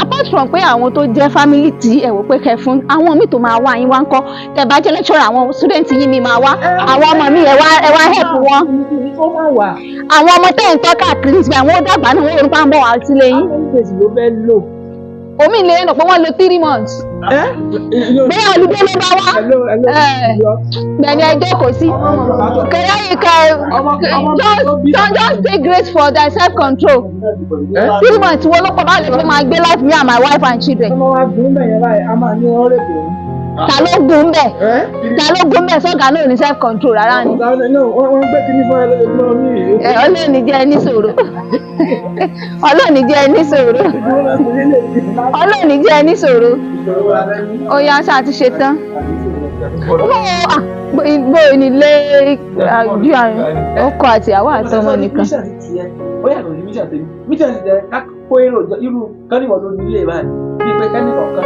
apart from pé àwọn tó jẹ́ family tí ẹ wò pé kẹ́ fún àwọn míì tó máa wá yín wá ń kọ́ tẹ́ bá jẹ́ lecturer àwọn student yín mi máa wá àwọn ọmọ mi ẹ wá help wọn àwọn ọmọ tẹ́ ń tọ́ káàkiri ti àwọn ó dàgbà náà wọ́n orúkọ àbọ̀ wá sílé yín omi ìlera náà pé wọ́n lo 3 months bẹ́ẹ̀ olùdó ló bá wá gbẹ̀ni ẹjọ́ kò sí kẹ̀yà yìí just take grace for their self control 3 months wo ló pọ̀ bá lè fi máa gbé life me and my wife and children. Ta ló gún bẹ́ẹ̀ sọ́gà náà ní self control rárá ni. Ọlọ́ọ̀ni jẹ́ ẹni sòrò Ọlọ́ọ̀ni jẹ́ ẹni sòrò Ọlọ́ọ̀ni jẹ́ ẹni sòrò ó yá ṣáà ti ṣe tán. Bó o nílé ọkọ àti ìyàwó àtọmọ nìkan. Ó yàtọ̀ sí mission tèmi mission ti jẹ́ ká kó èrò irú kánìwọ̀ ló ní ilé báyìí bí pé kánìwọ̀ kan